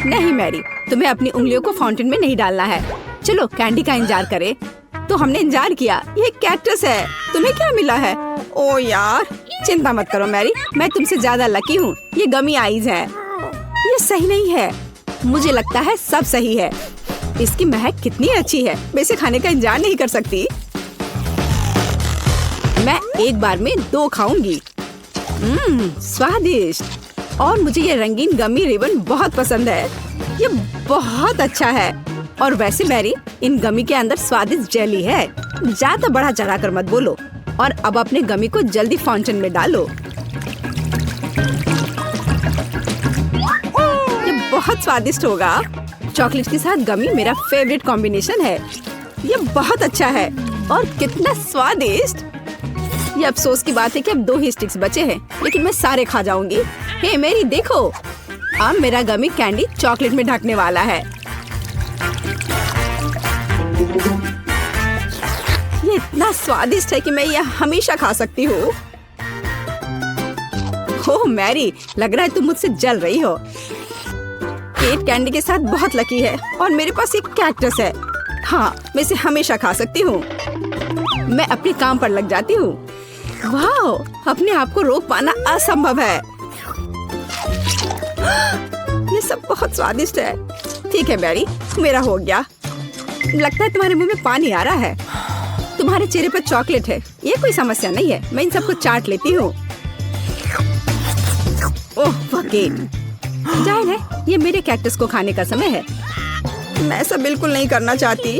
नहीं मैरी, तुम्हें अपनी उंगलियों को फाउंटेन में नहीं डालना है। चलो कैंडी का इंतजार करें। तो हमने इंतजार किया। ये कैक्टस है। तुम्हें क्या मिला है? ओ यार, चिंता मत करो मैरी, मैं तुमसे ज्यादा लकी हूँ। ये गमी आइज है। ये सही नहीं है। मुझे लगता है सब सही है। इसकी महक कितनी अच्छी है। मैं इसे खाने का इंतजार नहीं कर सकती। मैं एक बार में 2 खाऊंगी। स्वादिष्ट। और मुझे ये रंगीन गमी रिबन बहुत पसंद है। ये बहुत अच्छा है। और वैसे मैरी, इन गमी के अंदर स्वादिष्ट जेली है। ज्यादा बढ़ा चढ़ा कर मत बोलो। और अब अपने गमी को जल्दी फाउंटेन में डालो। ये बहुत स्वादिष्ट होगा। चॉकलेट के साथ गमी मेरा फेवरेट कॉम्बिनेशन है। ये बहुत अच्छा है। और कितना स्वादिष्ट। ये अफसोस की बात है कि अब 2 ही स्टिक्स बचे हैं, लेकिन मैं सारे खा जाऊंगी। हे मेरी देखो, अब मेरा गमी कैंडी चॉकलेट में ढकने वाला है। ये इतना स्वादिष्ट है कि मैं यह हमेशा खा सकती हूँ। ओह मैरी, लग रहा है तुम मुझसे जल रही हो। केट कैंडी के साथ बहुत लकी है और मेरे पास एक कैक्टस है। हाँ, मैं इसे हमेशा खा सकती हूँ। मैं अपने काम पर लग जाती हूँ। वाह, अपने आप को रोक पाना असंभव है। ये सब बहुत स्वादिष्ट है। ठीक है मैरी, मेरा हो गया। लगता है तुम्हारे मुंह में पानी आ रहा है। तुम्हारे चेहरे पर चॉकलेट है। ये कोई समस्या नहीं है। मैं इन सबको चाट लेती हूँ। ओह जाहिर है, ये मेरे कैक्टस को खाने का समय है। मैं ऐसा बिल्कुल नहीं करना चाहती,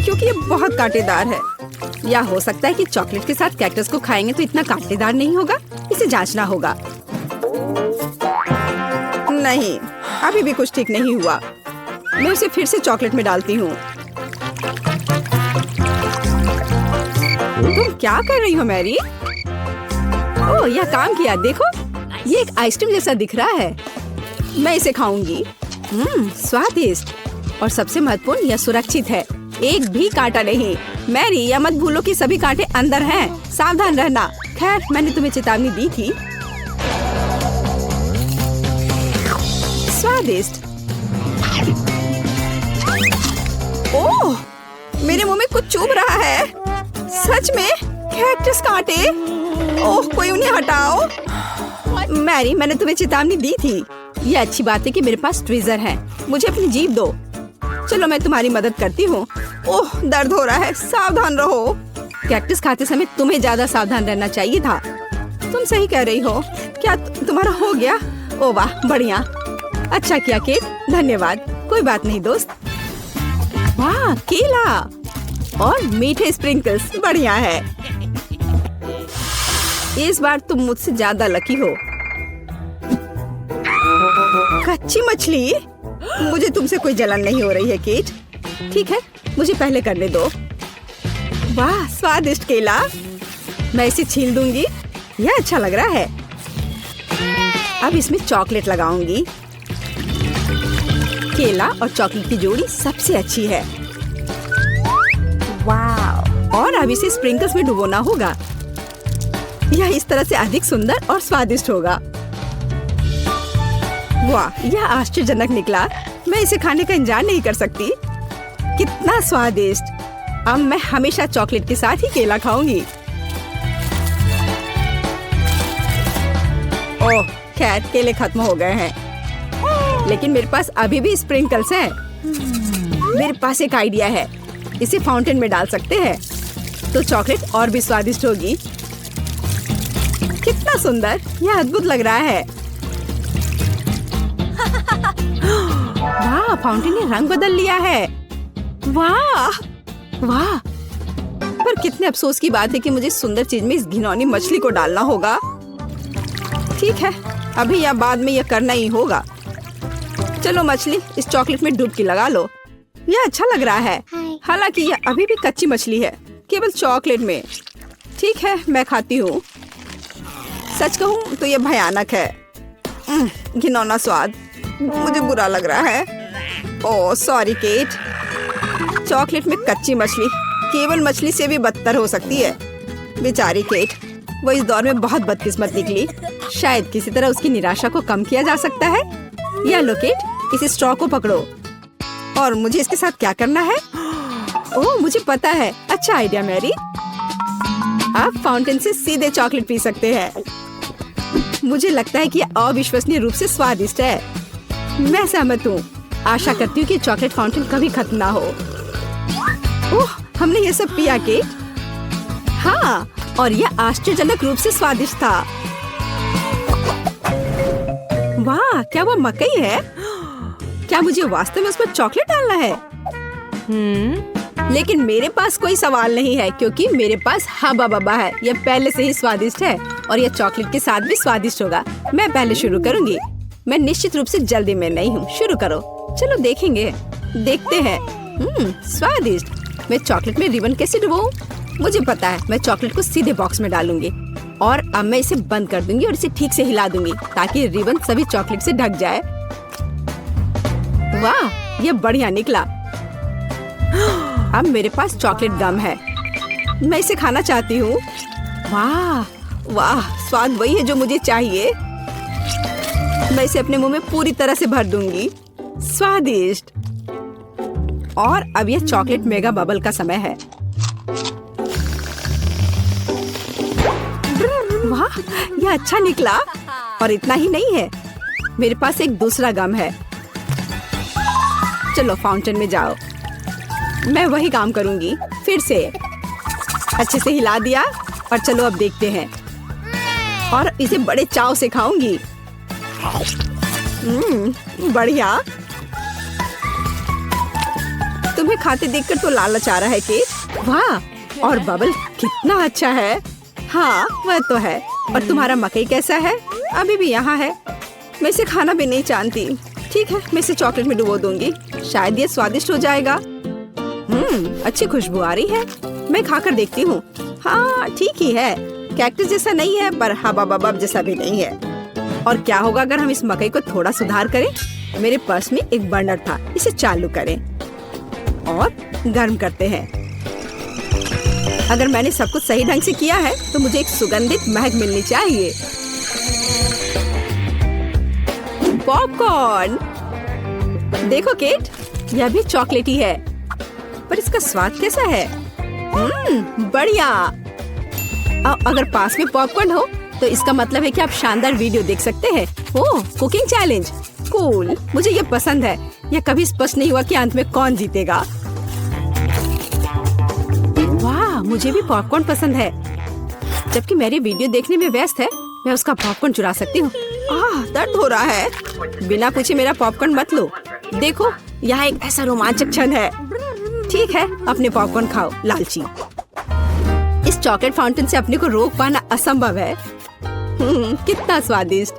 क्योंकि ये बहुत कांटेदार है। या हो सकता है कि चॉकलेट के साथ कैक्टस को खाएंगे तो इतना कांटेदार नहीं होगा। इसे जांचना होगा। नहीं, अभी भी कुछ ठीक नहीं हुआ। मैं उसे फिर से चॉकलेट में डालती हूँ। तुम क्या कर रही हो मैरी? ओह, यह काम किया। देखो, ये एक आइसक्रीम जैसा दिख रहा है। मैं इसे खाऊंगी। स्वादिष्ट। और सबसे महत्वपूर्ण, यह सुरक्षित है। एक भी कांटा नहीं। मैरी, यह मत भूलो कि सभी कांटे अंदर हैं। सावधान रहना। खैर, मैंने तुम्हें चेतावनी दी थी। स्वादिष्ट। ओह, मेरे मुंह में कुछ चुभ रहा है। सच में कैक्टस कांटे। ओह, कोई उन्हें हटाओ। मैरी, मैंने तुम्हें चेतावनी दी थी। ये अच्छी बात है कि मेरे पास ट्विज़र है। मुझे अपनी जीभ दो। चलो, मैं तुम्हारी मदद करती हूँ। ओह, दर्द हो रहा है। सावधान रहो। कैक्टस खाते समय तुम्हें ज्यादा सावधान रहना चाहिए था। तुम सही कह रही हो। क्या तुम्हारा हो गया? ओह वाह, बढ़िया। अच्छा किया केट, धन्यवाद। कोई बात नहीं दोस्त। वाह, केला और मीठे स्प्रिंकल्स, बढ़िया है। इस बार तुम मुझसे ज्यादा लकी हो। कच्ची मछली? मुझे तुमसे कोई जलन नहीं हो रही है केट। ठीक है, मुझे पहले करने दो। वाह, स्वादिष्ट केला। मैं इसे छील दूंगी। यह अच्छा लग रहा है। अब इसमें चॉकलेट लगाऊंगी। केला और चॉकलेट की जोड़ी सबसे अच्छी है। वाह। और अब इसे स्प्रिंकल्स में डुबोना होगा। यह इस तरह से अधिक सुंदर और स्वादिष्ट होगा। वाह, यह आश्चर्यजनक निकला। मैं इसे खाने का इंतजार नहीं कर सकती। कितना स्वादिष्ट। अब मैं हमेशा चॉकलेट के साथ ही केला खाऊंगी। ओह, खैर केले खत्म हो गए हैं, लेकिन मेरे पास अभी भी स्प्रिंकल्स हैं। मेरे पास एक आइडिया है। इसे फाउंटेन में डाल सकते हैं तो चॉकलेट और भी स्वादिष्ट होगी। कितना सुंदर, यह अद्भुत लग रहा है। वाह, फाउंटेन ने रंग बदल लिया है। वाह वाह। पर कितने अफसोस की बात है कि मुझे सुंदर चीज में इस घिनौनी मछली को डालना होगा। ठीक है, अभी या बाद में यह करना ही होगा। चलो मछली, इस चॉकलेट में डुबकी लगा लो। यह अच्छा लग रहा है। हालांकि यह अभी भी कच्ची मछली है, केवल चॉकलेट में। ठीक है, मैं खाती हूँ। सच कहूँ तो यह भयानक है। घिनौना स्वाद, मुझे बुरा लग रहा है। Oh sorry cat. चॉकलेट में कच्ची मछली केवल मछली से भी बदतर हो सकती है। बेचारी केट, वो इस दौर में बहुत बदकिस्मत निकली। शायद किसी तरह उसकी निराशा को कम किया जा सकता है। यह लो केट, इस स्ट्रॉ को पकड़ो और मुझे इसके साथ क्या करना है? ओह, मुझे पता है। अच्छा आइडिया मैरी। आप फाउंटेन से सीधे चॉकलेट पी सकते हैं। मुझे लगता है कि यह अविश्वसनीय रूप से स्वादिष्ट है। मैं सहमत हूँ। आशा करती हूँ कि चॉकलेट फाउंटेन कभी खत्म ना हो। ओह, हमने ये सब पिया केट। हाँ, और यह आश्चर्यजनक रूप से स्वादिष्ट था। वाह, क्या वो मकई है? क्या मुझे वास्तव में उस पर चॉकलेट डालना है? लेकिन मेरे पास कोई सवाल नहीं है क्योंकि मेरे पास हब्बा बब्बा है। यह पहले से ही स्वादिष्ट है और यह चॉकलेट के साथ भी स्वादिष्ट होगा। मैं पहले शुरू करूंगी। मैं निश्चित रूप से जल्दी में नहीं हूँ। शुरू करो। चलो देखेंगे। देखते हैं। स्वादिष्ट। मैं चॉकलेट में रिबन कैसे डुबाऊं? मुझे पता है। मैं चॉकलेट को सीधे बॉक्स में डालूंगी और अब मैं इसे बंद कर दूंगी और इसे ठीक से हिला दूंगी ताकि रिबन सभी चॉकलेट से ढक जाए। वाह, ये बढ़िया निकला। अब मेरे पास चॉकलेट गम है। मैं इसे खाना चाहती हूँ। वाह वाह, स्वाद वही है जो मुझे चाहिए। मैं इसे अपने मुंह में पूरी तरह से भर दूंगी। स्वादिष्ट। और अब यह चॉकलेट मेगा बबल का समय है। वाह, यह अच्छा निकला। और इतना ही नहीं है, मेरे पास एक दूसरा गम है। चलो फाउंटेन में जाओ। मैं वही काम करूंगी। फिर से अच्छे से हिला दिया और चलो अब देखते हैं। और इसे बड़े चाव से खाऊंगी। बढ़िया। तुम्हें खाते देखकर तो लालच आ रहा है केट। वाह, और बबल कितना अच्छा है। हाँ, वह तो है। और तुम्हारा मकई कैसा है? अभी भी यहाँ है। मैं इसे खाना भी नहीं जानती। ठीक है, मैं इसे चॉकलेट में डुबो दूंगी। शायद ये स्वादिष्ट हो जाएगा। अच्छी खुशबू आ रही है। मैं खाकर देखती हूँ। हाँ, ठीक ही है। कैक्टस जैसा नहीं है पर हबा बबा जैसा भी नहीं है। और क्या होगा अगर हम इस मकई को थोड़ा सुधार करें? मेरे पर्स में एक बर्नर था। इसे चालू करें और गर्म करते हैं। अगर मैंने सब कुछ सही ढंग से किया है तो मुझे एक सुगंधित महक मिलनी चाहिए। पॉपकॉर्न। देखो केट, यह भी चॉकलेटी है पर इसका स्वाद कैसा है? बढ़िया। अगर पास में पॉपकॉर्न हो तो इसका मतलब है कि आप शानदार वीडियो देख सकते हैं। ओह, कुकिंग चैलेंज। कूल, मुझे ये पसंद है। यह कभी स्पष्ट नहीं हुआ कि अंत में कौन जीतेगा। वाह, मुझे भी पॉपकॉर्न पसंद है। जबकि मेरी वीडियो देखने में व्यस्त है, मैं उसका पॉपकॉर्न चुरा सकती हूँ। दर्द हो रहा है। बिना पूछे मेरा पॉपकॉर्न मत लो। देखो, यहाँ एक ऐसा रोमांचक क्षण है। ठीक है, अपने पॉपकॉर्न खाओ लालची। इस चॉकलेट फाउंटेन से अपने को रोक पाना असंभव है। कितना स्वादिष्ट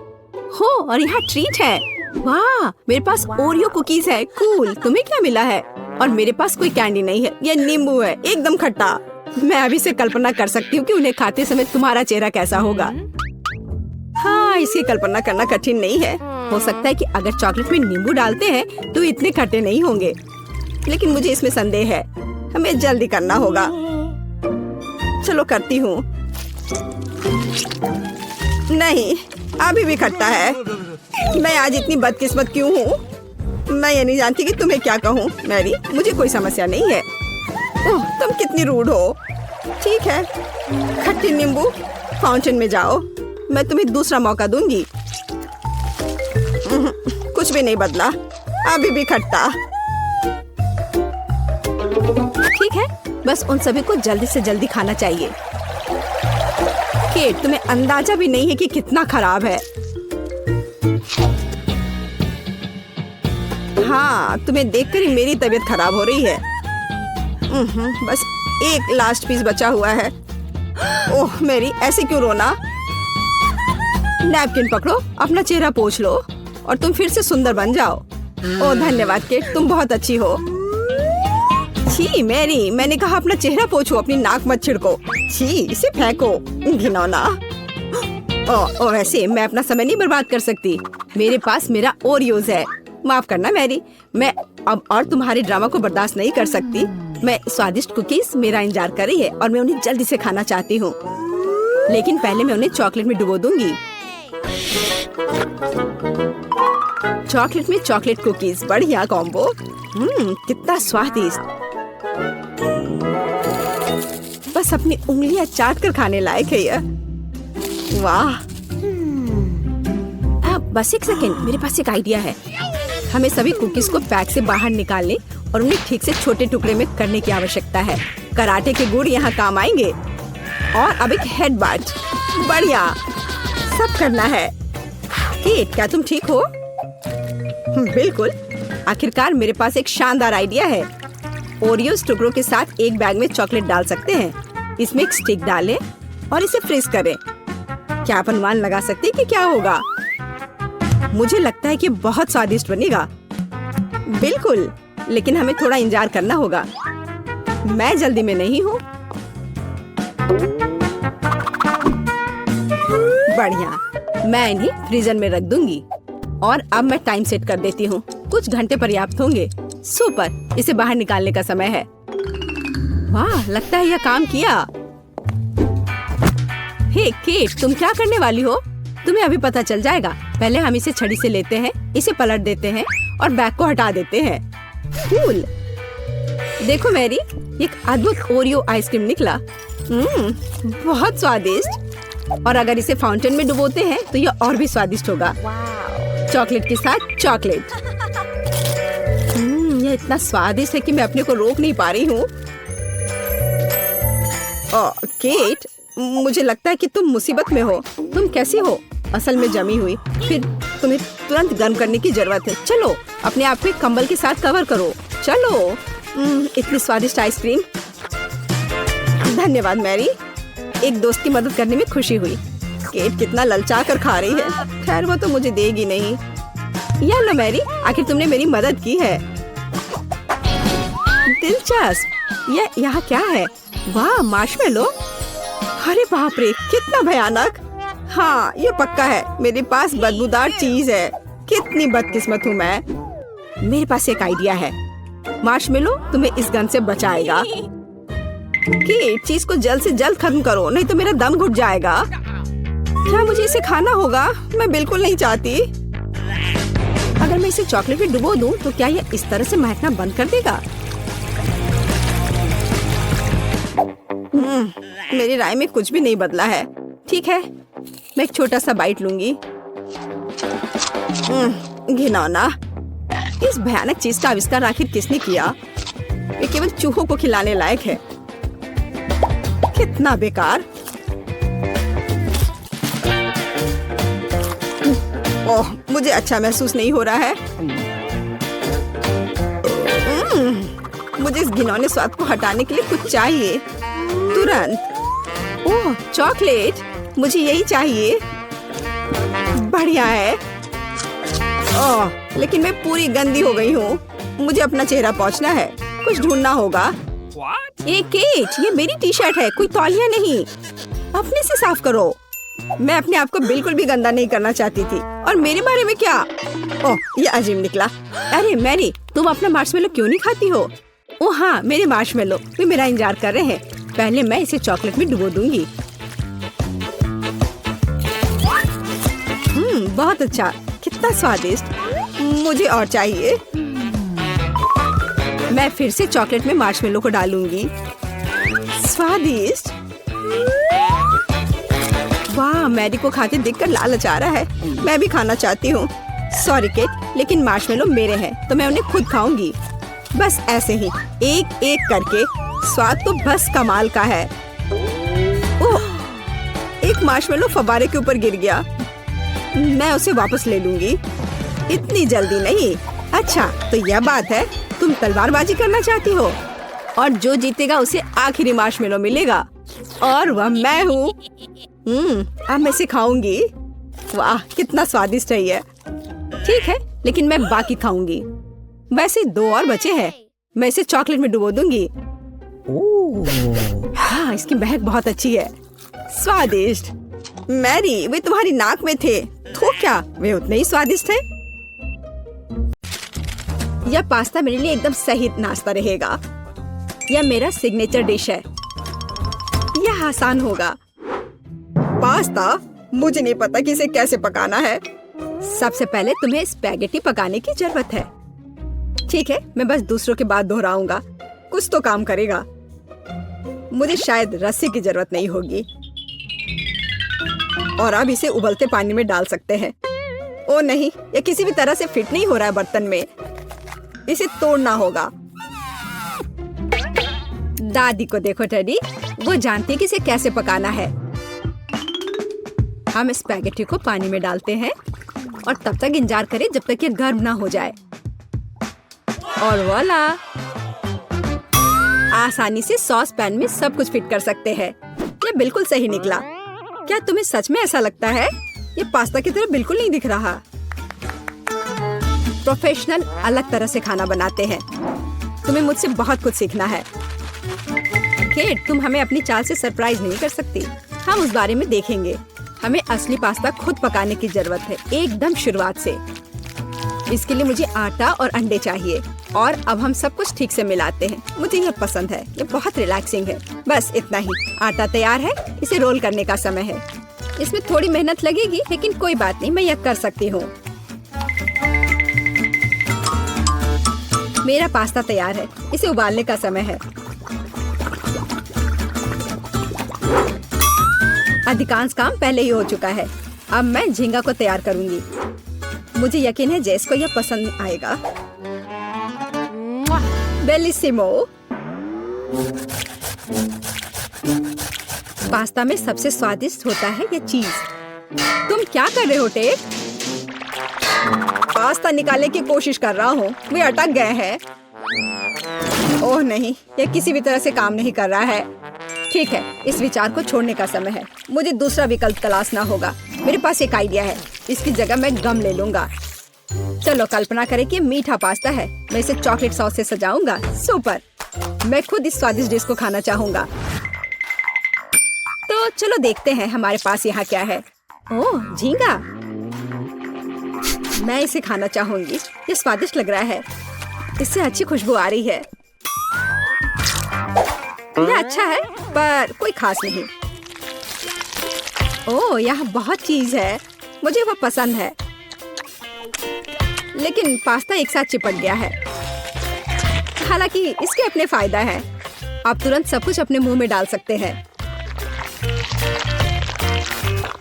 हो। और यहाँ ट्रीट है। वाह, मेरे पास ओरियो कुकीज है। कूल। तुम्हें क्या मिला है? और मेरे पास कोई कैंडी नहीं है। यह नींबू है, एकदम खट्टा। मैं अभी से कल्पना कर सकती हूँ कि उन्हें खाते समय तुम्हारा चेहरा कैसा होगा। हाँ, इसकी कल्पना करना कठिन नहीं है। हो सकता है कि अगर चॉकलेट में नींबू डालते हैं तो इतने खट्टे नहीं होंगे, लेकिन मुझे इसमें संदेह है। हमें जल्दी करना होगा। चलो करती हूँ। नहीं, अभी भी खट्टा है। मैं आज इतनी बदकिस्मत क्यों हूँ? मैं ये नहीं जानती कि तुम्हें क्या कहूँ। मैरी, मुझे कोई समस्या नहीं है। ओह, तुम कितनी रूड हो। ठीक है, खट्टी नींबू, फाउंटेन में जाओ। मैं तुम्हें दूसरा मौका दूंगी। कुछ भी नहीं बदला, अभी भी खट्टा। ठीक है, बस उन सभी को जल्दी से जल्दी खाना चाहिए। केट, तुम्हें अंदाजा भी नहीं है कि कितना खराब है। हाँ, तुम्हें देखकर ही मेरी तबीयत खराब हो रही है। बस एक लास्ट पीस बचा हुआ है। ओह मेरी, ऐसे क्यों रोना? नैपकिन पकड़ो, अपना चेहरा पोंछ लो और तुम फिर से सुंदर बन जाओ। ओह धन्यवाद केट, तुम बहुत अच्छी हो। छी मैरी, मैंने कहा अपना चेहरा पोंछो, अपनी नाक मत छिड़को। छी, इसे फेंको, घिनौना। ओह वैसे मैं अपना समय नहीं बर्बाद कर सकती। मेरे पास मेरा ओरियोज है। माफ करना मैरी, मैं अब और तुम्हारे ड्रामा को बर्दाश्त नहीं कर सकती। मैं स्वादिष्ट कुकीज मेरा इंतजार कर रही है और मैं उन्हें जल्दी से खाना चाहती हूँ, लेकिन पहले मैं उन्हें चॉकलेट में डुबो दूंगी। चॉकलेट में चॉकलेट कुकीज, बढ़िया कॉम्बो। कितना स्वादिष्ट। बस अपनी उंगलियां चाट कर खाने लायक है यह। वाह। बस एक सेकेंड, मेरे पास एक आइडिया है। हमें सभी कुकीज को पैक से बाहर निकालने और उन्हें ठीक से छोटे टुकड़े में करने की आवश्यकता है। कराटे के गुण यहाँ काम आएंगे। और अब एक हेड बाट, बढ़िया। सब करना है। केट, क्या तुम ठीक हो? बिल्कुल। आखिरकार मेरे पास एक शानदार आइडिया है। ओरियोस टुकड़ों के साथ एक बैग में चॉकलेट डाल सकते हैं। इसमें एक स्टिक डालें और इसे फ्रीज करें। क्या आप अनुमान लगा सकते हैं कि क्या होगा? मुझे लगता है कि बहुत स्वादिष्ट बनेगा। बिल्कुल, लेकिन हमें थोड़ा इंतजार करना होगा। मैं जल्दी में नहीं हूँ। बढ़िया, मैं इन्हें फ्रीजर में रख दूंगी। और अब मैं टाइम सेट कर देती हूँ। कुछ घंटे पर्याप्त होंगे। सुपर, इसे बाहर निकालने का समय है। वाह, लगता है यह काम किया। हे केट, तुम क्या करने वाली हो? तुम्हें अभी पता चल जाएगा। पहले हम इसे छड़ी से लेते हैं, इसे पलट देते हैं और बैग को हटा देते हैं। कूल। देखो मैरी, एक अद्भुत ओरियो आइसक्रीम निकला। बहुत स्वादिष्ट। और अगर इसे फाउंटेन में डुबोते हैं तो यह और भी स्वादिष्ट होगा। चॉकलेट के साथ चॉकलेट। यह इतना स्वादिष्ट है कि मैं अपने को रोक नहीं पा रही हूँ। केट, मुझे लगता है कि तुम मुसीबत में हो। तुम कैसी हो? असल में जमी हुई। फिर तुम्हें तुरंत गर्म करने की जरूरत है। चलो, अपने आप को कंबल के साथ कवर करो। चलो। इतनी स्वादिष्ट आइसक्रीम। धन्यवाद मैरी, एक दोस्त की मदद करने में खुशी हुई। केट कितना ललचा कर खा रही है। खैर, वो तो मुझे देगी नहीं। या लो मैरी, आखिर तुमने मेरी मदद की है। दिलचस्प। यह यहाँ क्या है? वाह, मार्शमेलो। अरे बाप रे, कितना भयानक। हाँ, ये पक्का है। मेरे पास बदबूदार चीज है। कितनी बदकिस्मत हूँ मैं। मेरे पास एक आइडिया है। मार्शमेलो तुम्हें इस गन से बचाएगा। केट, चीज को जल्द से जल्द खत्म करो, नहीं तो मेरा दम घुट जाएगा। क्या मुझे इसे खाना होगा? मैं बिल्कुल नहीं चाहती। अगर मैं इसे चॉकलेट में डुबो दूं, तो क्या यह इस तरह से महकना बंद कर देगा? मेरी राय में कुछ भी नहीं बदला है। ठीक है, मैं एक छोटा सा बाइट लूंगी। घिनौना। इस भयानक चीज का आविष्कार आखिर किसने किया? ये केवल चूहों को खिलाने लायक है। कितना बेकार। ओह, मुझे अच्छा महसूस नहीं हो रहा है। मुझे इस घिनौने स्वाद को हटाने के लिए कुछ चाहिए तुरंत। ओह, चॉकलेट, मुझे यही चाहिए। बढ़िया है। ओह, लेकिन मैं पूरी गंदी हो गई हूँ। मुझे अपना चेहरा पोंछना है। कुछ ढूंढना होगा। ये केट, ये मेरी टी शर्ट है, कोई तौलिया नहीं। अपने से साफ करो। मैं अपने आप को बिल्कुल भी गंदा नहीं करना चाहती थी। और मेरे बारे में क्या? ओह, ये अजीब निकला। अरे मैरी, तुम अपना मार्शमेलो क्यों नहीं खाती हो? ओह हाँ, मेरे मार्शमेलो, वे मेरा इंतजार कर रहे हैं। पहले मैं इसे चॉकलेट में डुबो दूंगी। बहुत अच्छा, कितना स्वादिष्ट। मुझे और चाहिए। मैं फिर से चॉकलेट में मार्शमेलो को डालूंगी। स्वादिष्ट। वाह, मैरी को खाते देखकर लालच आ रहा है। मैं भी खाना चाहती हूँ। सॉरी केट, लेकिन मार्शमेलो मेरे हैं तो मैं उन्हें खुद खाऊंगी। बस ऐसे ही, एक एक करके। स्वाद तो बस कमाल का है। ओह, एक मार्शमेलो फव्वारे के ऊपर गिर गया। मैं उसे वापस ले लूंगी। इतनी जल्दी नहीं। अच्छा, तो यह बात है, तुम तलवारबाजी करना चाहती हो और जो जीतेगा उसे आखिरी मार्शमेलो मिलेगा और वह मैं हूँ। अब मैं इसे खाऊंगी। वाह, कितना स्वादिष्ट है ये। ठीक है, लेकिन मैं बाकी खाऊंगी। वैसे 2 और बचे हैं। मैं इसे चॉकलेट में डुबो दूंगी। हाँ, इसकी महक बहुत अच्छी है। स्वादिष्ट। मैरी, वे तुम्हारी नाक में थे तो क्या वे उतने ही स्वादिष्ट हैं? यह पास्ता मेरे लिए एकदम सही नाश्ता रहेगा। यह मेरा सिग्नेचर डिश है। यह आसान होगा। पास्ता? मुझे नहीं पता कि इसे कैसे पकाना है। सबसे पहले तुम्हें स्पैगेटी पकाने की जरूरत है। ठीक है, मैं बस दूसरों के बाद दोहराऊंगा, कुछ तो काम करेगा। मुझे शायद रस्सी की जरूरत नहीं होगी। और अब इसे उबलते पानी में डाल सकते हैं। ओ नहीं, ये किसी भी तरह से फिट नहीं हो रहा है बर्तन में। इसे तोड़ना होगा। दादी को देखो टेडी, वो जानती है कि इसे कैसे पकाना है। हम स्पैगेटी को पानी में डालते हैं और तब तक इंतजार करें जब तक ये गर्म ना हो जाए। और वाला, आसानी से सॉस पैन में सब कुछ फिट कर सकते हैं। ये बिल्कुल सही निकला। क्या तुम्हें सच में ऐसा लगता है? ये पास्ता की तरह बिल्कुल नहीं दिख रहा। प्रोफेशनल अलग तरह से खाना बनाते हैं। तुम्हें मुझसे बहुत कुछ सीखना है। केट, तुम हमें अपनी चाल से सरप्राइज नहीं कर सकती। हम उस बारे में देखेंगे। हमें असली पास्ता खुद पकाने की जरूरत है, एकदम शुरुआत से। इसके लिए मुझे आटा और अंडे चाहिए। और अब हम सब कुछ ठीक से मिलाते हैं। मुझे ये पसंद है, ये बहुत रिलैक्सिंग है। बस इतना ही। आटा तैयार है, इसे रोल करने का समय है। इसमें थोड़ी मेहनत लगेगी, लेकिन कोई बात नहीं, मैं यह कर सकती हूँ। मेरा पास्ता तैयार है, इसे उबालने का समय है। अधिकांश काम पहले ही हो चुका है। अब मैं झींगा को तैयार करूंगी। मुझे यकीन है जेस को यह पसंद आएगा। बेलिसिमो। पास्ता में सबसे स्वादिष्ट होता है ये चीज। तुम क्या कर रहे हो टेक? पास्ता निकालने की कोशिश कर रहा हूँ, वे अटक गए हैं। ओह नहीं, यह किसी भी तरह से काम नहीं कर रहा है। ठीक है, इस विचार को छोड़ने का समय है। मुझे दूसरा विकल्प तलाशना होगा। मेरे पास एक आइडिया है। इसकी जगह मैं गम ले लूंगा। चलो कल्पना करें कि मीठा पास्ता है। मैं इसे चॉकलेट सॉस से सजाऊंगा। सुपर! मैं खुद इस स्वादिष्ट डिश को खाना चाहूंगा। तो चलो देखते हैं हमारे पास यहाँ क्या है। ओह, झींगा। मैं इसे खाना चाहूंगी। ये स्वादिष्ट लग रहा है। इससे अच्छी खुशबू आ रही है। यह अच्छा है, पर कोई खास नहीं। ओह, यहाँ बहुत चीज है। मुझे वो पसंद है, लेकिन पास्ता एक साथ चिपक गया है। हालांकि इसके अपने फायदा है। आप तुरंत सब कुछ अपने मुंह में डाल सकते हैं।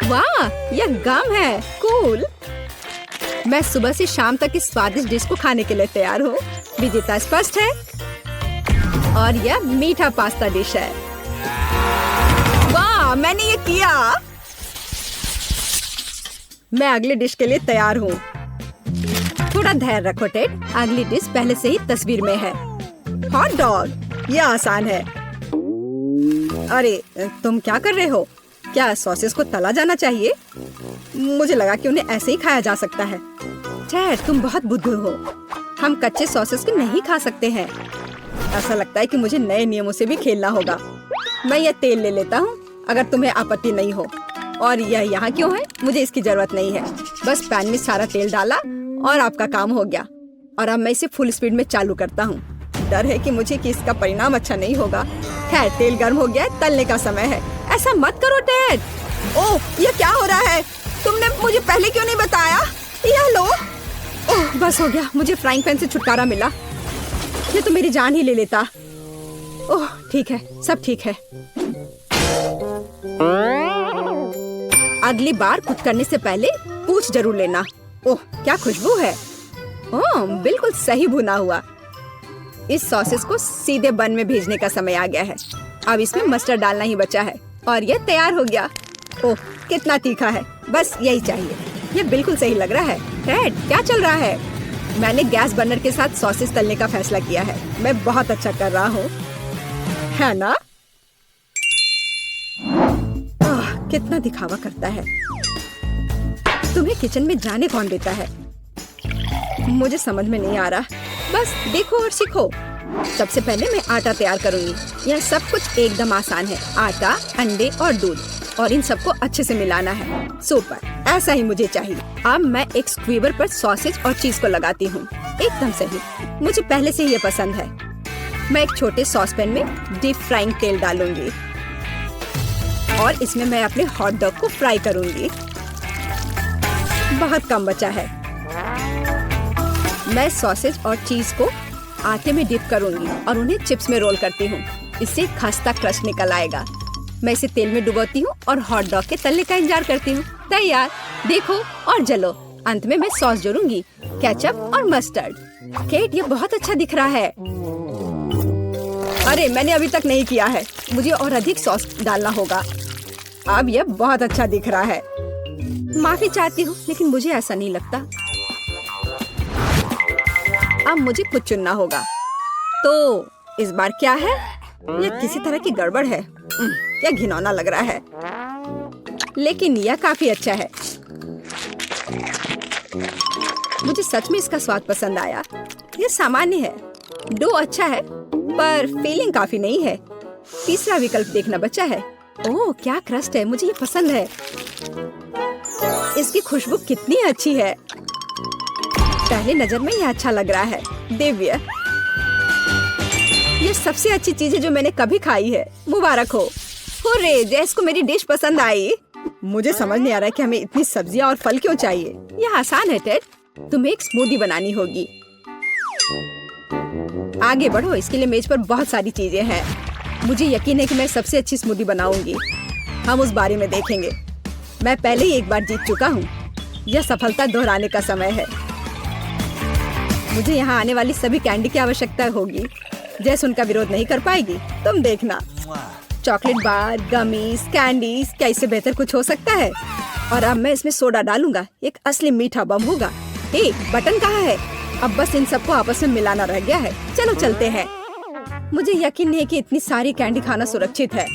वाह, यह गम है। कूल। मैं सुबह से शाम तक इस स्वादिष्ट डिश को खाने के लिए तैयार हूँ। विजेता स्पष्ट है। और यह मीठा पास्ता डिश है। वाह, मैंने ये किया। मैं अगली डिश के लिए तैयार हूँ। थोड़ा धैर्य रखो टेड, अगली डिश पहले से ही तस्वीर में है। Hot dog. यह आसान है। अरे तुम क्या कर रहे हो? क्या सॉसेस को तला जाना चाहिए? मुझे लगा कि उन्हें ऐसे ही खाया जा सकता है। टेड, तुम बहुत बुद्धू हो। हम कच्चे सॉसेस को नहीं खा सकते हैं। ऐसा लगता है कि मुझे नए नियमों से भी खेलना होगा। मैं यह तेल ले लेता हूँ, अगर तुम्हें आपत्ति नहीं हो। और यह यहाँ क्यों है? मुझे इसकी जरूरत नहीं है। बस पैन में सारा तेल डाला और आपका काम हो गया। और अब मैं इसे फुल स्पीड में चालू करता हूँ। डर है कि मुझे कि इसका परिणाम अच्छा नहीं होगा। खैर, तेल गर्म हो गया है, तलने का समय है। ऐसा मत करो टेड। ओह, ये क्या हो रहा है? तुमने मुझे पहले क्यों नहीं बताया? यह लो। ओह, बस हो गया। मुझे फ्राइंग पैन से छुटकारा मिला। ये तो मेरी जान ही ले लेता। ओह, ठीक है, सब ठीक है। अगली बार कुछ करने से पहले पूछ जरूर लेना। ओह, क्या खुशबू है। ओह, बिल्कुल सही भुना हुआ। इस सॉसेस को सीधे बन में भेजने का समय आ गया है। अब इसमें मस्टर्ड डालना ही बचा है और यह तैयार हो गया। ओह, कितना तीखा है। बस यही चाहिए। यह बिल्कुल सही लग रहा है। टेड, क्या चल रहा है? मैंने गैस बर्नर के साथ सॉसेस तलने का फैसला किया है। मैं बहुत अच्छा कर रहा हूँ, है ना? कितना दिखावा करता है। तुम्हें किचन में जाने कौन देता है? मुझे समझ में नहीं आ रहा। बस देखो और सीखो। सबसे पहले मैं आटा तैयार करूंगी। यह सब कुछ एकदम आसान है। आटा, अंडे और दूध, और इन सबको अच्छे से मिलाना है। सुपर, ऐसा ही मुझे चाहिए। अब मैं एक स्क्वीवर पर सॉसेज और चीज को लगाती हूँ। एकदम सही, मुझे पहले से ये पसंद है। मैं एक छोटे सॉस पैन में डीप फ्राइंग तेल डालूंगी और इसमें मैं अपने हॉट डॉग को फ्राई करूंगी। बहुत कम बचा है। मैं सॉसेज और चीज को आटे में डिप करूंगी और उन्हें चिप्स में रोल करती हूँ। इससे खस्ता क्रस्ट निकल आएगा। मैं इसे तेल में डुबोती हूँ और हॉट डॉग के तलने का इंतजार करती हूँ। तैयार, देखो और जलो। अंत में मैं सॉस जोड़ूंगी, केचप और मस्टर्ड। केट, ये बहुत अच्छा दिख रहा है। अरे, मैंने अभी तक नहीं किया है। मुझे और अधिक सॉस डालना होगा। अब यह बहुत अच्छा दिख रहा है। माफी चाहती हूँ, लेकिन मुझे ऐसा नहीं लगता। अब मुझे कुछ चुनना होगा। तो इस बार क्या है? यह किसी तरह की गड़बड़ है। यह घिनौना लग रहा है, लेकिन यह काफी अच्छा है। मुझे सच में इसका स्वाद पसंद आया। यह सामान्य है। डो अच्छा है, पर फीलिंग काफी नहीं है। तीसरा विकल्प देखना बचा है। ओह, क्या क्रस्ट है, मुझे ये पसंद है। इसकी खुशबू कितनी अच्छी है। पहली नजर में यह अच्छा लग रहा है। दिव्य, ये सबसे अच्छी चीज है जो मैंने कभी खाई है। मुबारक हो। हुर्रे, जैस को मेरी डिश पसंद आई। मुझे समझ नहीं आ रहा है कि हमें इतनी सब्जियां और फल क्यों चाहिए। यह आसान है टेड, तुम्हें एक स्मूदी बनानी होगी। आगे बढ़ो, इसके लिए मेज पर बहुत सारी चीजें हैं। मुझे यकीन है कि मैं सबसे अच्छी स्मूदी बनाऊंगी। हम उस बारे में देखेंगे। मैं पहले ही एक बार जीत चुका हूँ। यह सफलता दोहराने का समय है। मुझे यहाँ आने वाली सभी कैंडी की आवश्यकता होगी। जैस उनका विरोध नहीं कर पाएगी, तुम देखना। चॉकलेट बार, गमीज, कैंडीज, क्या इससे बेहतर कुछ हो सकता है? और अब मैं इसमें सोडा डालूंगा। एक असली मीठा बम होगा। हे, बटन कहाँ है? अब बस इन सबको आपस में मिलाना रह गया है। चलो चलते हैं। मुझे यकीन नहीं है कि इतनी सारी कैंडी खाना सुरक्षित है,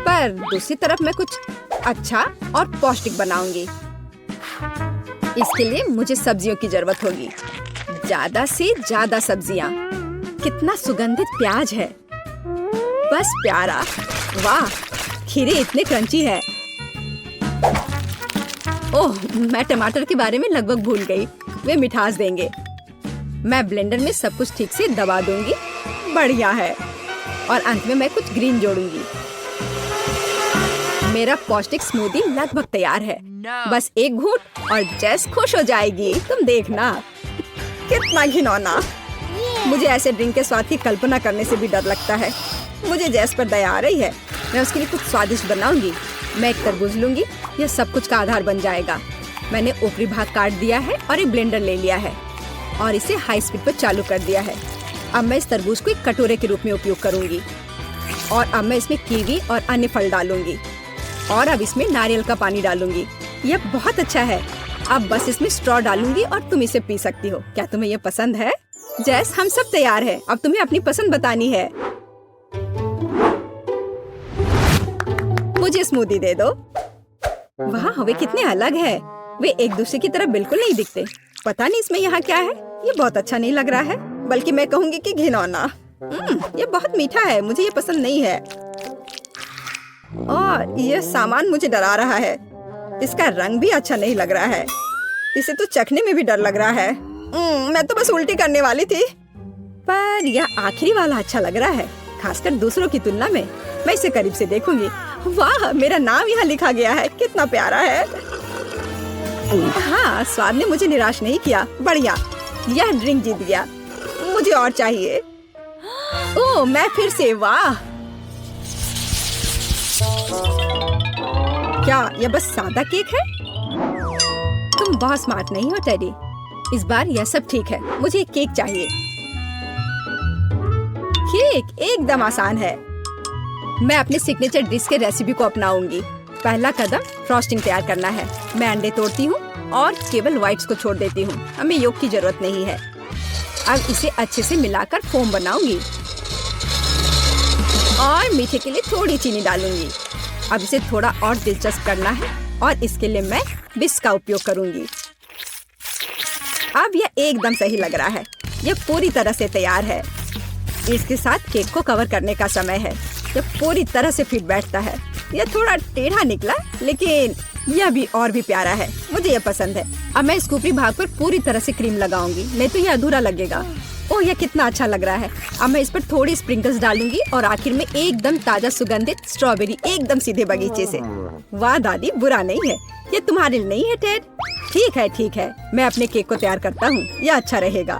पर दूसरी तरफ मैं कुछ अच्छा और पौष्टिक बनाऊंगी। इसके लिए मुझे सब्जियों की जरूरत होगी। ज्यादा से ज्यादा सब्जियाँ। कितना सुगंधित प्याज है, बस प्यारा। वाह, खीरे इतने क्रंची है। ओह, मैं टमाटर के बारे में लगभग भूल गई। वे मिठास देंगे। मैं ब्लेंडर में सब कुछ ठीक से दबा दूंगी। बढ़िया है। और अंत में मैं कुछ ग्रीन जोड़ूंगी। मेरा पौष्टिक स्मूदी लगभग तैयार है। बस एक घूंट और जेस खुश हो जाएगी। तुम देखना। कितना घिनौना। मुझे ऐसे ड्रिंक के स्वाद की कल्पना करने से भी डर लगता है। मुझे जेस पर दया आ रही है। मैं उसके लिए कुछ स्वादिष्ट बनाऊंगी। मैं एक तरबूज लूंगी। यह सब कुछ का आधार बन जाएगा। मैंने ऊपरी भाग काट दिया है और एक ब्लेंडर ले लिया है और इसे हाई स्पीड पर चालू कर दिया है। अब मैं इस तरबूज को एक कटोरे के रूप में उपयोग करूंगी। और अब मैं इसमें कीवी और अन्य फल डालूंगी। और अब इसमें नारियल का पानी डालूंगी। यह बहुत अच्छा है। अब बस इसमें स्ट्रॉ डालूंगी और तुम इसे पी सकती हो। क्या तुम्हें यह पसंद है? जैस, हम सब तैयार हैं। अब तुम्हें अपनी पसंद बतानी है। मुझे स्मूदी दे दो। वाह, वे कितने अलग है। वे एक दूसरे की तरह बिल्कुल नहीं दिखते। पता नहीं इसमें यहाँ क्या है। ये बहुत अच्छा नहीं लग रहा है, बल्कि मैं कहूँगी कि घिनौना। ये बहुत मीठा है। मुझे ये पसंद नहीं है। और यह सामान मुझे डरा रहा है। इसका रंग भी अच्छा नहीं लग रहा है। इसे तो चखने में भी डर लग रहा है। मैं तो बस उल्टी करने वाली थी। पर यह आखिरी वाला अच्छा लग रहा है, खासकर दूसरों की तुलना में। मैं इसे करीब से देखूंगी। वाह, मेरा नाम यहाँ लिखा गया है। कितना प्यारा है। हाँ, स्वाद ने मुझे निराश नहीं किया। बढ़िया, यह ड्रिंक जीत गया। मुझे और चाहिए। ओह, मैं फिर से। वाह, क्या यह बस सादा केक है? तुम बहुत स्मार्ट नहीं हो टेडी। इस बार यह सब ठीक है। मुझे एक केक चाहिए। केक एकदम आसान है। मैं अपने सिग्नेचर डिश के रेसिपी को अपनाऊंगी। पहला कदम फ्रॉस्टिंग तैयार करना है। मैं अंडे तोड़ती हूँ और केवल व्हाइट्स को छोड़ देती हूँ। हमें योग की जरूरत नहीं है। अब इसे अच्छे से मिलाकर फोम बनाऊंगी और मीठे के लिए थोड़ी चीनी डालूंगी। अब इसे थोड़ा और दिलचस्प करना है और इसके लिए मैं विस्क का उपयोग करूंगी। अब यह एकदम सही लग रहा है। यह पूरी तरह से तैयार है। इसके साथ केक को कवर करने का समय है। यह पूरी तरह से फिट बैठता है। यह थोड़ा टेढ़ा निकला, लेकिन यह भी और भी प्यारा है, मुझे यह पसंद है। अब मैं इसके ऊपरी भाग पर पूरी तरह से क्रीम लगाऊंगी, नहीं तो यह अधूरा लगेगा। ओह, यह कितना अच्छा लग रहा है। अब मैं इस पर थोड़ी स्प्रिंकल्स डालूंगी और आखिर में एकदम ताजा सुगंधित स्ट्रॉबेरी, एकदम सीधे बगीचे से। वाह दादी, बुरा नहीं है। ये तुम्हारे लिए नहीं है टेड? ठीक है, मैं अपने केक को तैयार करता हूँ, यह अच्छा रहेगा।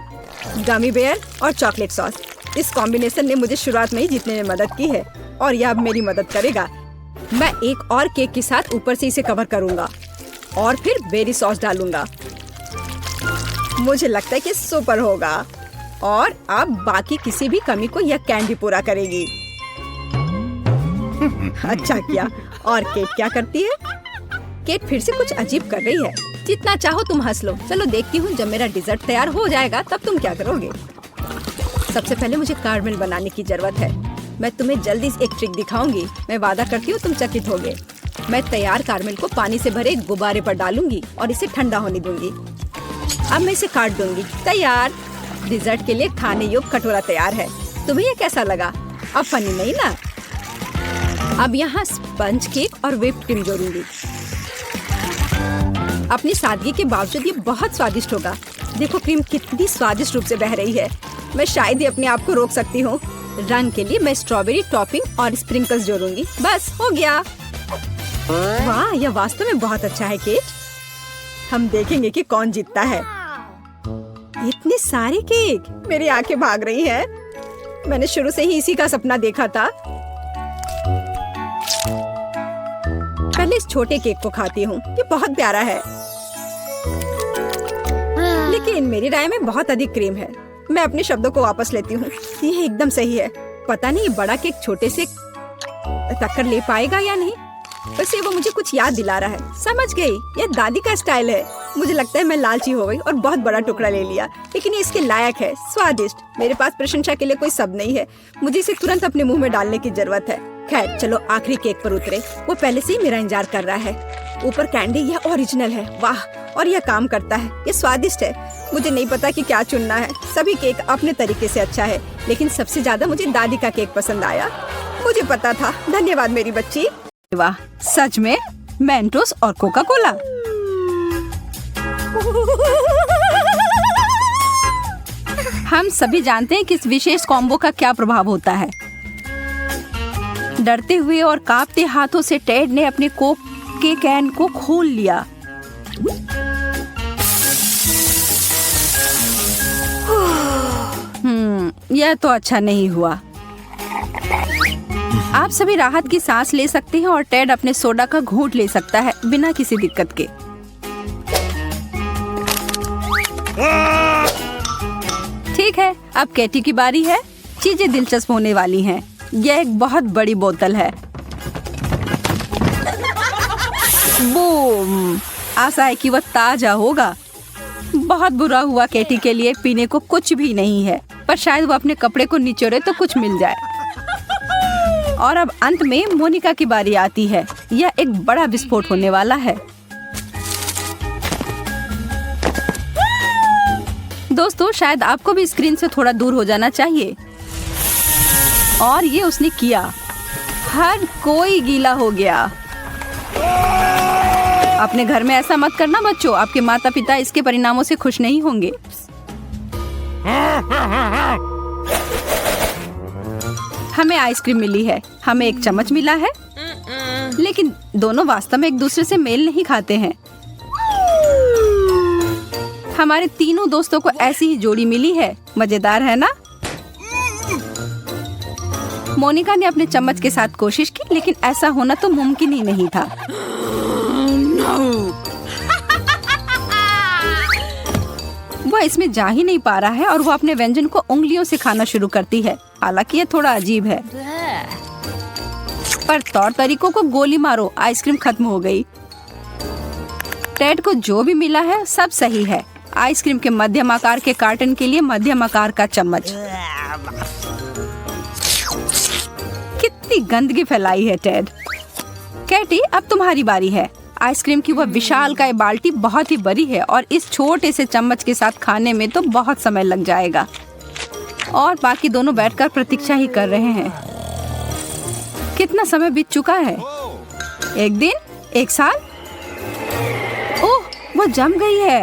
गमी बेयर और चॉकलेट सॉस, इस कॉम्बिनेशन ने मुझे शुरुआत में ही जीतने में मदद की है और यह अब मेरी मदद करेगा। मैं एक और केक के साथ ऊपर से इसे कवर करूंगा और फिर बेरी सॉस डालूंगा। मुझे लगता है कि सुपर होगा और अब बाकी किसी भी कमी को यह कैंडी पूरा करेगी। अच्छा किया। और केट क्या करती है? केट फिर से कुछ अजीब कर रही है। जितना चाहो तुम हंस लो। चलो देखती हूँ, जब मेरा डिजर्ट तैयार हो जाएगा तब तुम क्या करोगे। सबसे पहले मुझे कैरमेल बनाने की जरूरत है। मैं तुम्हें जल्दी एक ट्रिक दिखाऊंगी, मैं वादा करती हूँ तुम चकित होगे। मैं तैयार कैरमेल को पानी से भरे एक गुब्बारे पर डालूंगी और इसे ठंडा होने दूंगी। अब मैं इसे काट दूंगी। तैयार, डिजर्ट के लिए खाने योग्य कटोरा तैयार है। तुम्हें यह कैसा लगा? अब फनी नहीं ना? अब यहाँ स्पंज केक और व्हिप्ड क्रीम जोड़ूंगी। अपनी सादगी के बावजूद ये बहुत स्वादिष्ट होगा। देखो क्रीम कितनी स्वादिष्ट रूप से बह रही है। मैं शायद ही अपने आप को रोक सकती हूँ। रंग के लिए मैं स्ट्रॉबेरी टॉपिंग और स्प्रिंकल्स जोड़ूंगी। बस हो गया। वाह, यह वास्तव में बहुत अच्छा है केट। हम देखेंगे कि कौन जीतता है। इतने सारे केक, मेरी आंखें भाग रही हैं। मैंने शुरू से ही इसी का सपना देखा था। पहले इस छोटे केक को खाती हूँ, ये बहुत प्यारा है। लेकिन मेरी राय में बहुत अधिक क्रीम है। मैं अपने शब्दों को वापस लेती हूँ, ये एकदम सही है। पता नहीं ये बड़ा केक छोटे से टक्कर ले पाएगा या नहीं। वैसे वो मुझे कुछ याद दिला रहा है। समझ गई, ये दादी का स्टाइल है। मुझे लगता है मैं लालची हो गई और बहुत बड़ा टुकड़ा ले लिया, लेकिन ये इसके लायक है। स्वादिष्ट। मेरे पास प्रशंसा के लिए कोई शब्द नहीं है। मुझे इसे तुरंत अपने मुंह में डालने की जरूरत है। खैर चलो आखिरी केक पर उतरे। वो पहले से ही मेरा इंतजार कर रहा है। ऊपर कैंडी, यह ओरिजिनल है। वाह, और यह काम करता है। ये स्वादिष्ट है। मुझे नहीं पता कि क्या चुनना है। सभी केक अपने तरीके से अच्छा है, लेकिन सबसे ज्यादा मुझे दादी का केक पसंद आया। मुझे पता था। धन्यवाद मेरी बच्ची। वाह, सच में मेंटोस और कोका कोला। हम सभी जानते हैं कि इस विशेष कॉम्बो का क्या प्रभाव होता है। डरते हुए और कांपते हाथों से टेड ने अपने कोक के कैन को खोल लिया। यह तो अच्छा नहीं हुआ। आप सभी राहत की सांस ले सकते हैं और टेड अपने सोडा का घूंट ले सकता है बिना किसी दिक्कत के। ठीक है, अब कैटी की बारी है। चीजें दिलचस्प होने वाली हैं। यह एक बहुत बड़ी बोतल है। बूम! आशा है कि वह ताजा होगा। बहुत बुरा हुआ कैटी के लिए पीने को कुछ भी नहीं है, पर शायद वो अपने कपड़े को निचोड़े तो कुछ मिल जाए। और अब अंत में मोनिका की बारी आती है। यह एक बड़ा विस्फोट होने वाला है। दोस्तों, शायद आपको भी स्क्रीन से थोड़ा दूर हो जाना चाहिए। और ये उसने किया। हर कोई गीला हो गया। अपने घर में ऐसा मत करना बच्चों, आपके माता पिता इसके परिणामों से खुश नहीं होंगे। हमें आइसक्रीम मिली है, हमें एक चम्मच मिला है, लेकिन दोनों वास्तव में एक दूसरे से मेल नहीं खाते हैं। हमारे तीनों दोस्तों को ऐसी ही जोड़ी मिली है। मजेदार है ना? मोनिका ने अपने चम्मच के साथ कोशिश की, लेकिन ऐसा होना तो मुमकिन ही नहीं था। वह इसमें जा ही नहीं पा रहा है और वो अपने व्यंजन को उंगलियों से खाना शुरू करती है। हालांकि ये थोड़ा अजीब है, पर तौर तरीकों को गोली मारो, आइसक्रीम खत्म हो गई। टेड को जो भी मिला है सब सही है। आइसक्रीम के मध्यम आकार के कार्टन के लिए मध्यम आकार का चम्मच। कितनी गंदगी फैलाई है टेड। कैटी, अब तुम्हारी बारी है। आइसक्रीम की वह विशालकाय बाल्टी बहुत ही बड़ी है और इस छोटे से चम्मच के साथ खाने में तो बहुत समय लग जाएगा। और बाकी दोनों बैठकर प्रतीक्षा ही कर रहे हैं। कितना समय बीत चुका है? एक दिन, एक साल, वो जम गई है।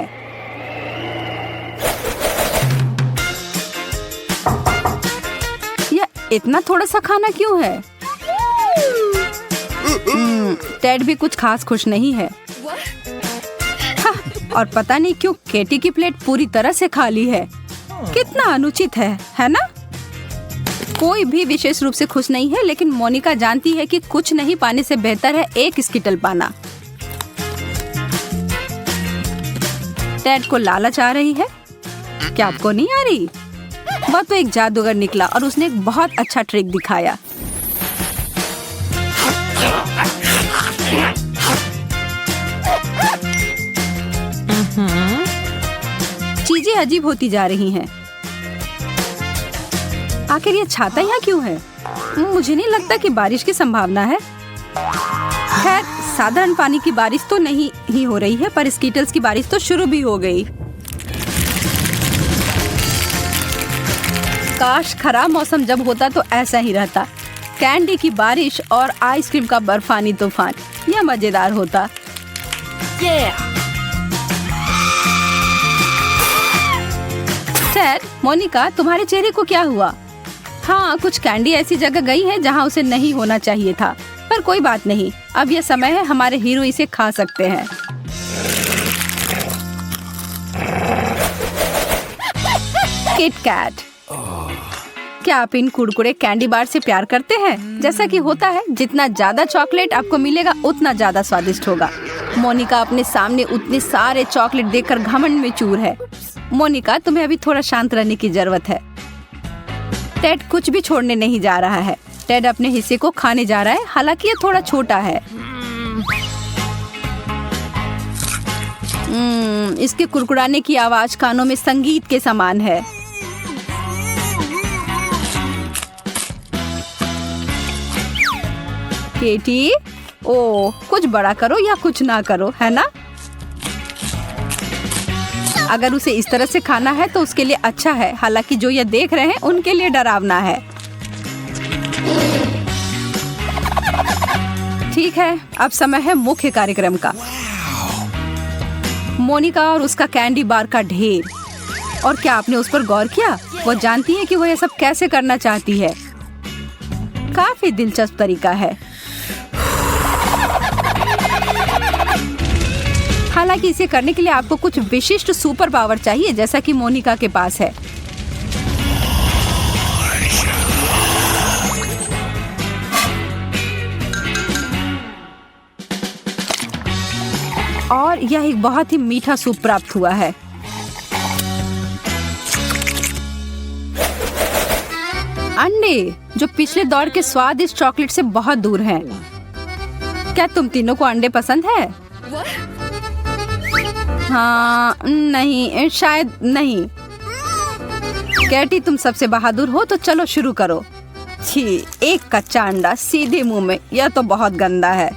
यह इतना थोड़ा सा खाना क्यों है? टेड भी कुछ खास खुश नहीं है। हाँ, और पता नहीं क्यों केटी की प्लेट पूरी तरह से खाली है। कितना अनुचित है ना? कोई भी विशेष रूप से खुश नहीं है, लेकिन मोनिका जानती है कि कुछ नहीं पाने से बेहतर है एक स्किटल पाना। टेड को लालच आ रही है। क्या आपको नहीं आ रही? वह तो एक जादूगर निकला और उसने एक बहुत अच्छा ट्रिक दिखाया। चीजें अजीब होती जा रही हैं। आखिर ये छाता यहाँ क्यों है? मुझे नहीं लगता कि बारिश की संभावना है। खैर, साधारण पानी की बारिश तो नहीं ही हो रही है, पर स्कीटल्स की बारिश तो शुरू भी हो गई। काश खराब मौसम जब होता तो ऐसा ही रहता। कैंडी की बारिश और आइसक्रीम का बर्फानी तूफान, यह मजेदार होता। टेड, मोनिका, तुम्हारे चेहरे को क्या हुआ? हाँ, कुछ कैंडी ऐसी जगह गई है जहाँ उसे नहीं होना चाहिए था, पर कोई बात नहीं। अब यह समय है, हमारे हीरो इसे खा सकते हैं। Kit cat. क्या आप इन कुरकुरे कैंडी बार से प्यार करते हैं? जैसा कि होता है, जितना ज्यादा चॉकलेट आपको मिलेगा उतना ज्यादा स्वादिष्ट होगा। मोनिका अपने सामने उतने सारे चॉकलेट देखकर घमंड में चूर है। मोनिका, तुम्हें अभी थोड़ा शांत रहने की जरूरत है। टेड कुछ भी छोड़ने नहीं जा रहा है। टेड अपने हिस्से को खाने जा रहा है, हालांकि यह थोड़ा छोटा है। इसके कुरकुराने की आवाज कानों में संगीत के समान है। केटी, ओ, कुछ बड़ा करो या कुछ ना करो, है ना? अगर उसे इस तरह से खाना है तो उसके लिए अच्छा है, हालांकि जो ये देख रहे हैं उनके लिए डरावना है। ठीक है, अब समय है मुख्य कार्यक्रम का। मोनिका और उसका कैंडी बार का ढेर। और क्या आपने उस पर गौर किया? वो जानती है कि वो ये सब कैसे करना चाहती है। काफी दिलचस्प तरीका है। हालांकि इसे करने के लिए आपको कुछ विशिष्ट सुपर पावर चाहिए, जैसा कि मोनिका के पास है। और यह एक बहुत ही मीठा सूप प्राप्त हुआ है। अंडे, जो पिछले दौर के स्वादिष्ट चॉकलेट से बहुत दूर हैं। क्या तुम तीनों को अंडे पसंद है? हाँ, नहीं, शायद नहीं। कैटी, तुम सबसे बहादुर हो, तो चलो शुरू करो। छी, एक कच्चा अंडा सीधे मुंह में, यह तो बहुत गंदा है।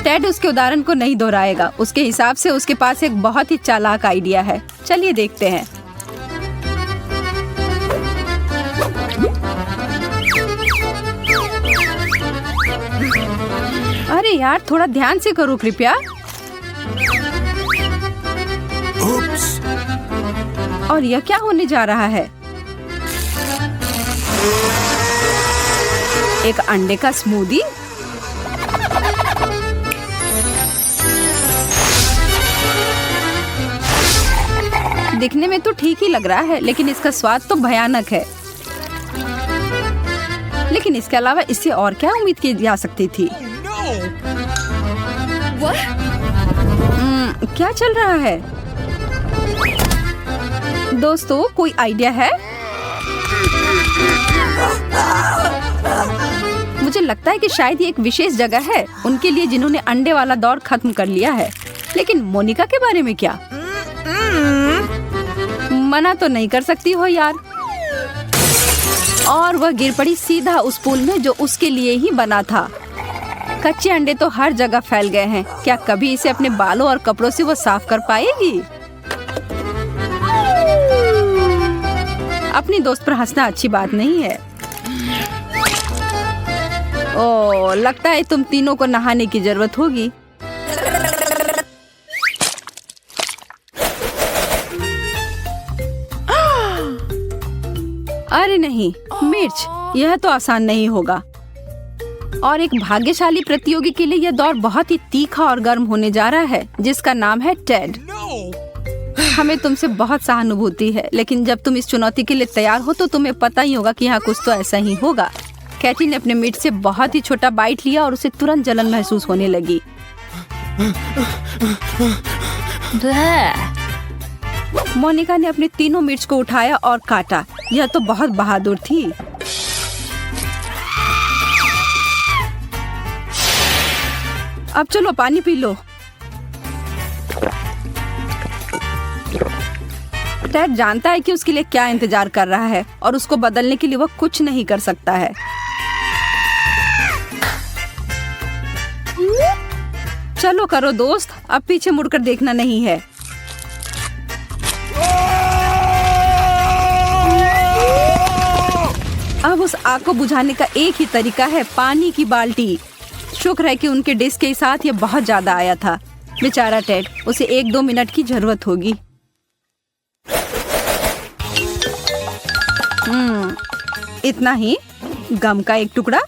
टेड उसके उदाहरण को नहीं दोहराएगा। उसके हिसाब से उसके पास एक बहुत ही चालाक आइडिया है। चलिए देखते हैं। अरे यार, थोड़ा ध्यान से करो कृपया। और यह क्या होने जा रहा है? एक अंडे का स्मूदी? दिखने में तो ठीक ही लग रहा है, लेकिन इसका स्वाद तो भयानक है। लेकिन इसके अलावा इससे और क्या उम्मीद की जा सकती थी? क्या चल रहा है? दोस्तों, कोई आइडिया है? मुझे लगता है कि शायद ये एक विशेष जगह है उनके लिए जिन्होंने अंडे वाला दौर खत्म कर लिया है। लेकिन मोनिका के बारे में क्या? मना तो नहीं कर सकती हो यार। और वह गिर पड़ी सीधा उस पूल में जो उसके लिए ही बना था। कच्चे अंडे तो हर जगह फैल गए हैं। क्या कभी इसे अपने बालों और कपड़ों से वो साफ कर पाएगी? अपनी दोस्त पर हंसना अच्छी बात नहीं है। ओह, लगता है तुम तीनों को नहाने की जरूरत होगी। अरे नहीं, मिर्च, यह तो आसान नहीं होगा। और एक भाग्यशाली प्रतियोगी के लिए यह दौर बहुत ही तीखा और गर्म होने जा रहा है, जिसका नाम है टेड। हमें तुमसे बहुत सहानुभूति है, लेकिन जब तुम इस चुनौती के लिए तैयार हो तो तुम्हें पता ही होगा कि यहाँ कुछ तो ऐसा ही होगा। कैटी ने अपने मीट से बहुत ही छोटा बाइट लिया और उसे तुरंत जलन महसूस होने लगी। मोनिका ने अपने तीनों मिर्च को उठाया और काटा। यह तो बहुत बहादुर थी। अब चलो पानी पी लो। टेड जानता है कि उसके लिए क्या इंतजार कर रहा है और उसको बदलने के लिए वह कुछ नहीं कर सकता है। चलो करो दोस्त, अब पीछे मुड़कर देखना नहीं है। अब उस आग को बुझाने का एक ही तरीका है, पानी की बाल्टी। शुक्र है कि उनके डिश के साथ यह बहुत ज्यादा आया था। बेचारा टेड, उसे 1-2 मिनट की जरूरत होगी। इतना ही, गम का एक टुकड़ा।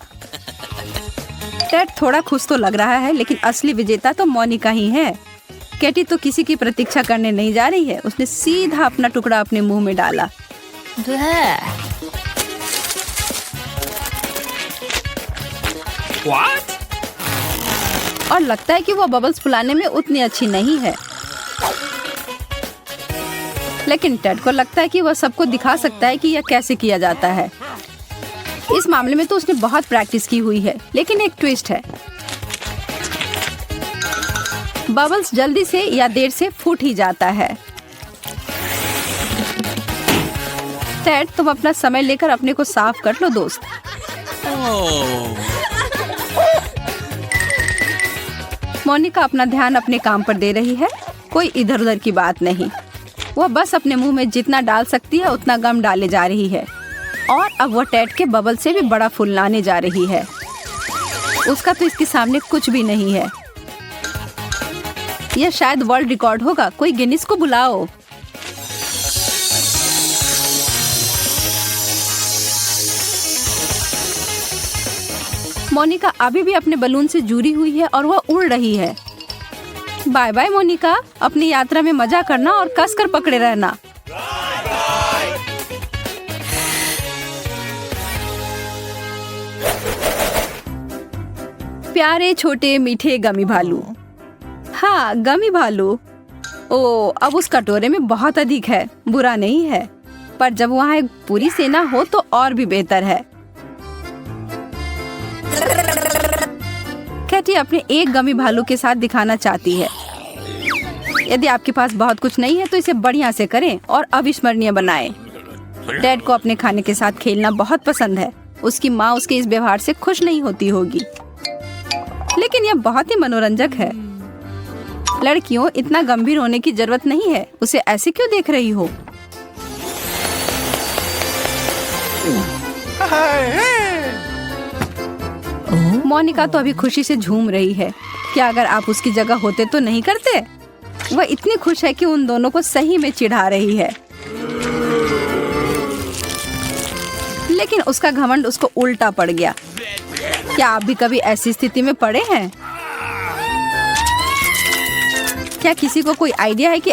टेड थोड़ा खुश तो लग रहा है, लेकिन असली विजेता तो मोनिका ही है। कैटी तो किसी की प्रतीक्षा करने नहीं जा रही है। उसने सीधा अपना टुकड़ा अपने मुंह में डाला। What? और लगता है कि वो बबल्स फुलाने में उतनी अच्छी नहीं है, लेकिन टेड को लगता है कि वह सबको दिखा सकता है कि यह कैसे किया जाता है। इस मामले में तो उसने बहुत प्रैक्टिस की हुई है, लेकिन एक ट्विस्ट है। बबल्स जल्दी से या देर से फूट ही जाता है। टेड, तुम अपना समय लेकर अपने को साफ कर लो दोस्त। मोनिका अपना ध्यान अपने काम पर दे रही है, कोई इधर उधर की बात नहीं। वह बस अपने मुंह में जितना डाल सकती है उतना गम डाले जा रही है, और अब वह टेड के बबल से भी बड़ा फूल लाने जा रही है। उसका तो इसके सामने कुछ भी नहीं है। यह शायद वर्ल्ड रिकॉर्ड होगा। कोई गिनीज को बुलाओ। मोनिका अभी भी अपने बलून से जुड़ी हुई है और वह उड़ रही है। बाय बाय मोनिका, अपनी यात्रा में मजा करना और कसकर पकड़े रहना। प्यारे छोटे मीठे गमी भालू। हाँ, गमी भालू। ओ, अब उस कटोरे में बहुत अधिक है। बुरा नहीं है, पर जब वहाँ एक पूरी सेना हो तो और भी बेहतर है। कैटी अपने एक गमी भालू के साथ दिखाना चाहती है। यदि आपके पास बहुत कुछ नहीं है तो इसे बढ़िया से करें और अविस्मरणीय बनाएं। टेड को अपने खाने के साथ खेलना बहुत पसंद है। उसकी माँ उसके इस व्यवहार से खुश नहीं होती होगी, लेकिन यह बहुत ही मनोरंजक है। लड़कियों, इतना गंभीर होने की जरूरत नहीं है। उसे ऐसे क्यों देख रही हो? मोनिका तो अभी खुशी से झूम रही है। क्या अगर आप उसकी जगह होते तो नहीं करते? वह इतनी खुश है कि उन दोनों को सही में चिढ़ा रही है, लेकिन उसका घमंड उसको उल्टा पड़ गया। क्या आप भी कभी ऐसी स्थिति में पड़े हैं? क्या किसी को कोई आइडिया है कि